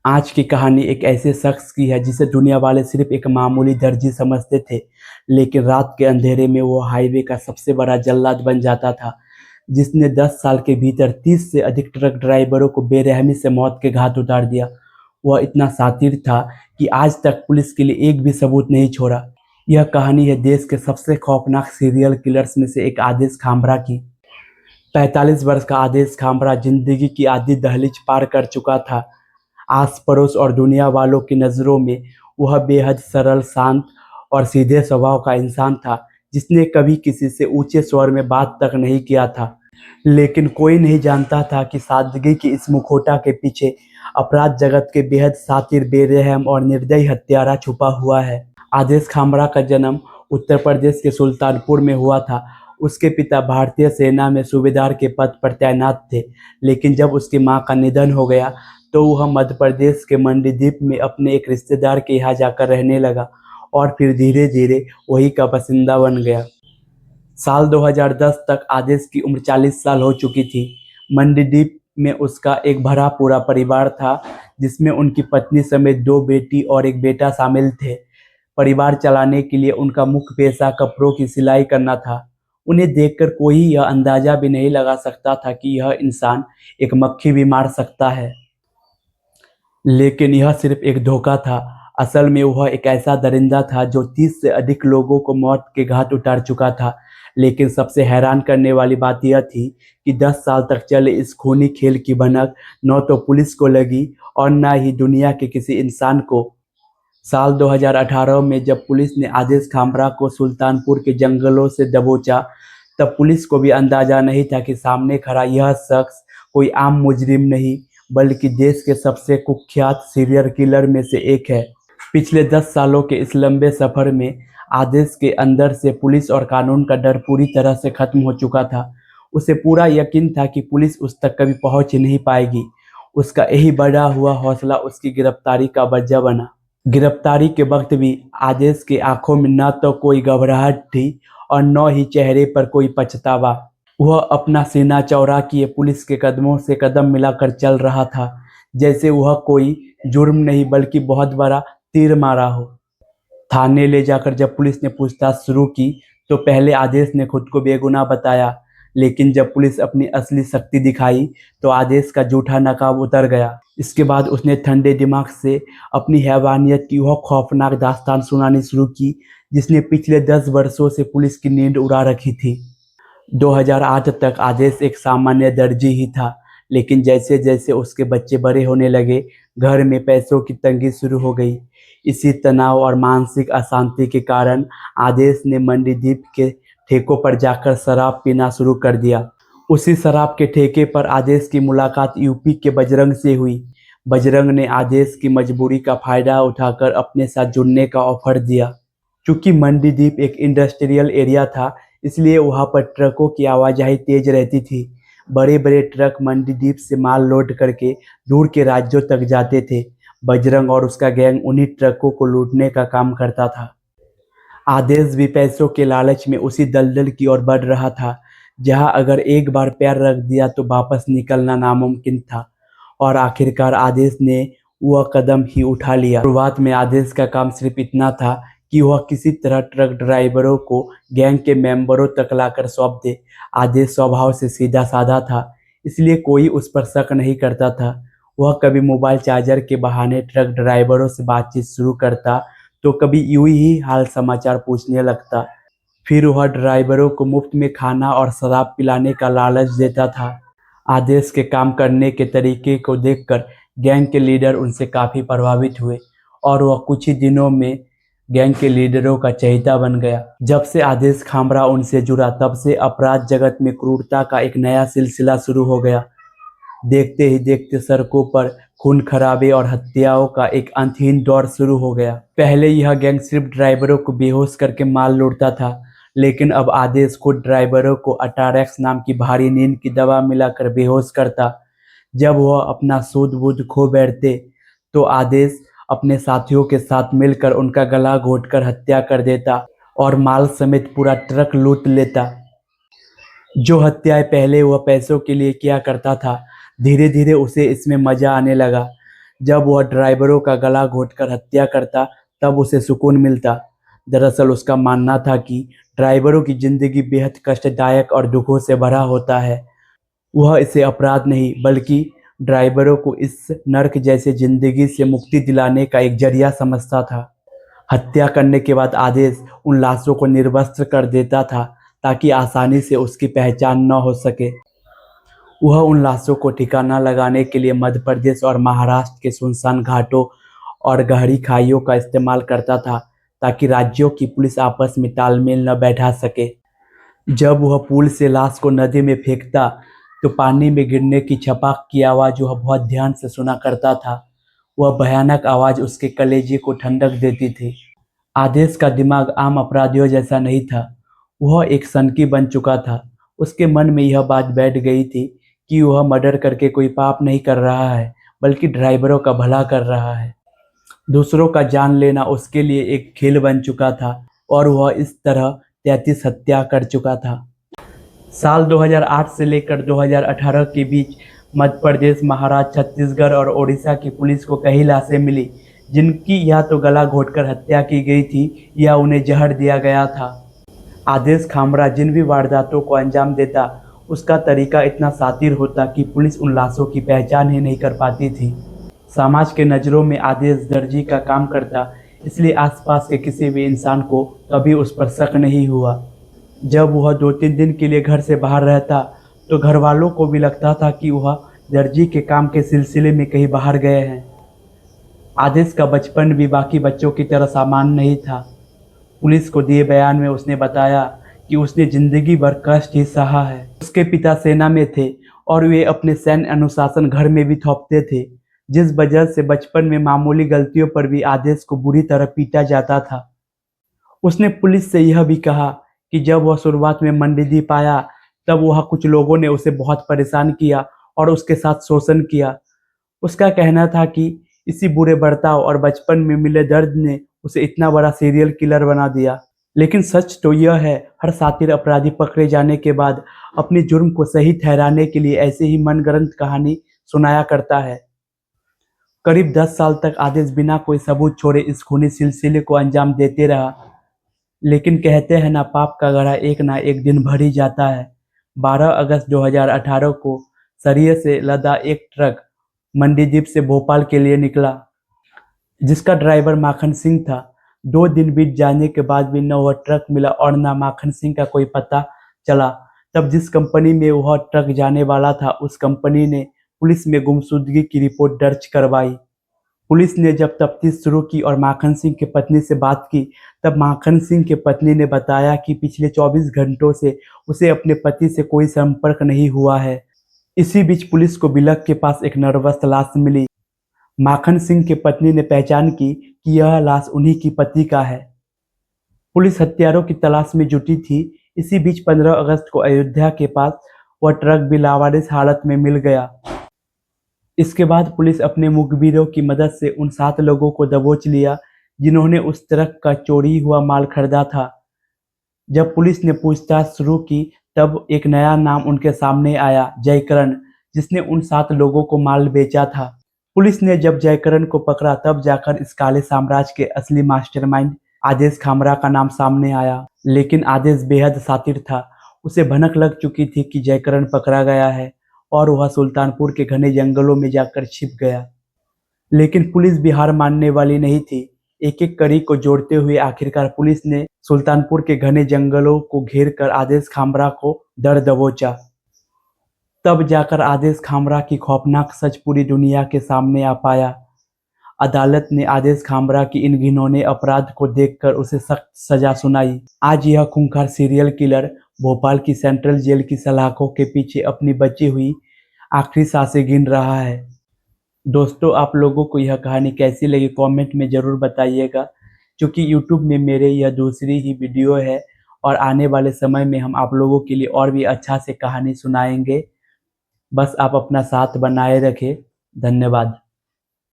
आज की कहानी एक ऐसे शख्स की है जिसे दुनिया वाले सिर्फ एक मामूली दर्जी समझते थे, लेकिन रात के अंधेरे में वो हाईवे का सबसे बड़ा जल्लाद बन जाता था, जिसने 10 साल के भीतर 30 से अधिक ट्रक ड्राइवरों को बेरहमी से मौत के घाट उतार दिया। वह इतना शातिर था कि आज तक पुलिस के लिए एक भी सबूत नहीं छोड़ा। यह कहानी है देश के सबसे खौफनाक सीरियल किलर्स में से एक आदेश खामरा की। 45 वर्ष का आदेश खामरा जिंदगी की आधी दहलीज पार कर चुका था। आस पड़ोस और दुनिया वालों की नज़रों में वह बेहद सरल, शांत और सीधे स्वभाव का इंसान था, जिसने कभी किसी से ऊंचे स्वर में बात तक नहीं किया था। लेकिन कोई नहीं जानता था कि सादगी की इस मुखौटा के पीछे अपराध जगत के बेहद शातिर, बेरहम और निर्दयी हत्यारा छुपा हुआ है। आदेश खामरा का जन्म उत्तर प्रदेश के सुल्तानपुर में हुआ था। उसके पिता भारतीय सेना में सूबेदार के पद पर तैनात थे, लेकिन जब उसकी मां का निधन हो गया तो वह मध्य प्रदेश के मंडीदीप में अपने एक रिश्तेदार के यहाँ जाकर रहने लगा और फिर धीरे धीरे वही का बासिंदा बन गया। साल 2010 तक आदेश की उम्र 40 साल हो चुकी थी। मंडीदीप में उसका एक भरा पूरा परिवार था, जिसमें उनकी पत्नी समेत 2 बेटी और एक बेटा शामिल थे। परिवार चलाने के लिए उनका मुख्य पेशा कपड़ों की सिलाई करना था। उन्हें देखकर कोई यह अंदाजा भी नहीं लगा सकता था कि यह इंसान एक मक्खी भी मार सकता है। लेकिन यह सिर्फ एक धोखा था। असल में वह एक ऐसा दरिंदा था जो 30 से अधिक लोगों को मौत के घाट उतार चुका था। लेकिन सबसे हैरान करने वाली बात यह थी कि 10 साल तक चले इस खूनी खेल की भनक न तो पुलिस को लगी और न ही दुनिया के किसी इंसान को। साल 2018 में जब पुलिस ने आदेश खामरा को सुल्तानपुर के जंगलों से दबोचा, तब पुलिस को भी अंदाजा नहीं था कि सामने खड़ा यह शख्स कोई आम मुजरिम नहीं, बल्कि देश के सबसे कुख्यात सीरियल किलर में से एक है। पिछले 10 सालों के इस लंबे सफर में आदेश के अंदर से पुलिस और कानून का डर पूरी तरह से खत्म हो चुका था। उसे पूरा यकीन था कि पुलिस उस तक कभी पहुंच ही नहीं पाएगी। उसका यही बढ़ा हुआ हौसला उसकी गिरफ्तारी का वजह बना। गिरफ्तारी के वक्त भी आदेश की आंखों में न तो कोई घबराहट थी और न ही चेहरे पर कोई पछतावा। वह अपना सीना चौड़ा किए पुलिस के कदमों से कदम मिलाकर चल रहा था, जैसे वह कोई जुर्म नहीं बल्कि बहुत बड़ा तीर मारा हो। थाने ले जाकर जब पुलिस ने पूछताछ शुरू की तो पहले आदेश ने खुद को बेगुनाह बताया, लेकिन जब पुलिस अपनी असली शक्ति दिखाई तो आदेश का झूठा नकाब उतर गया। इसके बाद उसने ठंडे दिमाग से अपनी हैवानियत की वह खौफनाक दास्तान सुनानी शुरू की, जिसने पिछले 10 वर्षों से पुलिस की नींद उड़ा रखी थी। 2008 तक आदेश एक सामान्य दर्जी ही था, लेकिन जैसे जैसे उसके बच्चे बड़े होने लगे, घर में पैसों की तंगी शुरू हो गई। इसी तनाव और मानसिक अशांति के कारण आदेश ने मंडीदीप के ठेकों पर जाकर शराब पीना शुरू कर दिया। उसी शराब के ठेके पर आदेश की मुलाकात यूपी के बजरंग से हुई। बजरंग ने आदेश की मजबूरी का फायदा उठाकर अपने साथ जुड़ने का ऑफर दिया। चूंकि मंडीदीप एक इंडस्ट्रियल एरिया था, इसलिए वहां पर ट्रकों की आवाजाही तेज रहती थी। बड़े बड़े ट्रक मंडीदीप से माल लोड करके दूर के राज्यों तक जाते थे। बजरंग और उसका गैंग उन्हीं ट्रकों को लूटने का काम करता था। आदेश भी पैसों के लालच में उसी दलदल की ओर बढ़ रहा था, जहां अगर एक बार पैर रख दिया तो वापस निकलना नामुमकिन था। और आखिरकार आदेश ने वह कदम ही उठा लिया। शुरुआत में आदेश का काम सिर्फ इतना था कि वह किसी तरह ट्रक ड्राइवरों को गैंग के मेंबरों तक लाकर सौंप दे। आदेश स्वभाव से सीधा साधा था, इसलिए कोई उस पर शक नहीं करता था। वह कभी मोबाइल चार्जर के बहाने ट्रक ड्राइवरों से बातचीत शुरू करता, तो कभी यूं ही हाल समाचार पूछने लगता। फिर वह ड्राइवरों को मुफ्त में खाना और शराब पिलाने का लालच देता था। आदेश के काम करने के तरीके को देखकर गैंग के लीडर उनसे काफ़ी प्रभावित हुए और वह कुछ ही दिनों में गैंग के लीडरों का चहेता बन गया। जब से आदेश खामरा उनसे जुड़ा, तब से अपराध जगत में क्रूरता का एक नया सिलसिला शुरू हो गया। देखते ही देखते सड़कों पर खून खराबे और हत्याओं का एक अंतहीन दौर शुरू हो गया। पहले यह गैंग सिर्फ ड्राइवरों को बेहोश करके माल लूटता था, लेकिन अब आदेश खुद ड्राइवरों को अटारेक्स नाम की भारी नींद की दवा मिलाकर बेहोश करता। जब वह अपना सूझ बूझ खो बैठते तो आदेश अपने साथियों के साथ मिलकर उनका गला घोंटकर हत्या कर देता और माल समेत पूरा ट्रक लूट लेता। जो हत्याएं पहले वह पैसों के लिए किया करता था, धीरे धीरे उसे इसमें मजा आने लगा। जब वह ड्राइवरों का गला घोंटकर हत्या करता तब उसे सुकून मिलता। दरअसल उसका मानना था कि ड्राइवरों की जिंदगी बेहद कष्टदायक और दुखों से भरा होता है। वह इसे अपराध नहीं बल्कि ड्राइवरों को इस नर्क जैसे जिंदगी से मुक्ति दिलाने का एक जरिया समझता था। हत्या करने के बाद आदेश उन लाशों को निर्वस्त्र कर देता था ताकि आसानी से उसकी पहचान न हो सके। वह उन लाशों को ठिकाना लगाने के लिए मध्य प्रदेश और महाराष्ट्र के सुनसान घाटों और गहरी खाइयों का इस्तेमाल करता था ताकि राज्यों की पुलिस आपस में तालमेल न बैठा सके। जब वह पुल से लाश को नदी में फेंकता तो पानी में गिरने की छपाक की आवाज़ वह बहुत ध्यान से सुना करता था। वह भयानक आवाज़ उसके कलेजे को ठंडक देती थी। आदेश का दिमाग आम अपराधियों जैसा नहीं था। वह एक सनकी बन चुका था। उसके मन में यह बात बैठ गई थी कि वह मर्डर करके कोई पाप नहीं कर रहा है बल्कि ड्राइवरों का भला कर रहा है। दूसरों का जान लेना उसके लिए एक खेल बन चुका था और वह इस तरह 33 हत्या कर चुका था। साल 2008 से लेकर 2018 के बीच मध्य प्रदेश, महाराष्ट्र, छत्तीसगढ़ और ओडिशा की पुलिस को कई लाशें मिली जिनकी या तो गला घोंटकर हत्या की गई थी या उन्हें जहर दिया गया था। आदेश खामरा जिन भी वारदातों को अंजाम देता उसका तरीका इतना शातिर होता कि पुलिस उन लाशों की पहचान ही नहीं कर पाती थी। समाज के नज़रों में आदेश दर्जी का काम करता, इसलिए आसपास के किसी भी इंसान को कभी उस पर शक नहीं हुआ। जब वह 2-3 दिन के लिए घर से बाहर रहता तो घर वालों को भी लगता था कि वह दर्जी के काम के सिलसिले में कहीं बाहर गए हैं। आदेश का बचपन भी बाकी बच्चों की तरह सामान्य नहीं था। पुलिस को दिए बयान में उसने बताया कि उसने ज़िंदगी भर कष्ट ही सहा है। उसके पिता सेना में थे और वे अपने सैन्य अनुशासन घर में भी थोपते थे, जिस वजह से बचपन में मामूली गलतियों पर भी आदेश को बुरी तरह पीटा जाता था। उसने पुलिस से यह भी कहा कि जब वह शुरुआत में मंडीदीप आया तब वह कुछ लोगों ने उसे बहुत परेशान किया और उसके साथ शोषण किया। उसका कहना था कि इसी बुरे बर्ताव और बचपन में मिले दर्द ने उसे इतना बड़ा सीरियल किलर बना दिया। लेकिन सच तो यह है, हर शातिर अपराधी पकड़े जाने के बाद अपने जुर्म को सही ठहराने के लिए ऐसे ही मनगढ़ंत कहानी सुनाया करता है। करीब 10 साल तक आदेश बिना कोई सबूत छोड़े इस खूनी सिलसिले को अंजाम देते रहा। लेकिन कहते हैं ना, पाप का घड़ा एक ना एक दिन भर ही जाता है। 12 अगस्त 2018 को सरिये से लदा एक ट्रक मंडीदीप से भोपाल के लिए निकला, जिसका ड्राइवर माखन सिंह था। 2 दिन बीत जाने के बाद भी न वह ट्रक मिला और न माखन सिंह का कोई पता चला। तब जिस कंपनी में वह ट्रक जाने वाला था उस कंपनी ने पुलिस में गुमशुदगी की रिपोर्ट दर्ज करवाई। पुलिस ने जब तफ्तीश शुरू की और माखन सिंह की पत्नी से बात की तब माखन सिंह की पत्नी ने बताया कि पिछले 24 घंटों से उसे अपने पति से कोई संपर्क नहीं हुआ है। इसी बीच पुलिस को बिलक के पास एक नरवस्त लाश मिली। माखन सिंह की पत्नी ने पहचान की कि यह लाश उन्हीं की पति का है। पुलिस हत्यारों की तलाश में जुटी थी। इसी बीच 15 अगस्त को अयोध्या के पास वह ट्रक भी लावारिस हालत में मिल गया। इसके बाद पुलिस अपने मुखबिरों की मदद से उन 7 लोगों को दबोच लिया जिन्होंने उस ट्रक का चोरी हुआ माल खरीदा था। जब पुलिस ने पूछताछ शुरू की तब एक नया नाम उनके सामने आया, जयकरण, जिसने उन 7 लोगों को माल बेचा था। पुलिस ने जब जयकरण को पकड़ा तब जाकर इस काले साम्राज्य के असली मास्टरमाइंड आदेश खामरा का नाम सामने आया। लेकिन आदेश बेहद शातिर था। उसे भनक लग चुकी थी कि जयकरण पकड़ा गया है और वह सुल्तानपुर के घने जंगलों में जाकर छिप गया। लेकिन पुलिस भी हार मानने वाली नहीं थी। एक एक कड़ी को जोड़ते हुए आखिरकार पुलिस ने सुल्तानपुर के घने जंगलों को घेर कर आदेश खामरा को दर दबोचा। तब जाकर आदेश खामरा की खौफनाक सच पूरी दुनिया के सामने आ पाया। अदालत ने आदेश खामरा की इन घिनौने अपराध को देखकर उसे सख्त सजा सुनाई। आज यह खूंखार सीरियल किलर भोपाल की सेंट्रल जेल की सलाखों के पीछे अपनी बची हुई आखिरी सांसें गिन रहा है। दोस्तों, आप लोगों को यह कहानी कैसी लगी कमेंट में ज़रूर बताइएगा। क्योंकि यूट्यूब में मेरे यह दूसरी ही वीडियो है और आने वाले समय में हम आप लोगों के लिए और भी अच्छा से कहानी सुनाएंगे। बस आप अपना साथ बनाए रखें। धन्यवाद।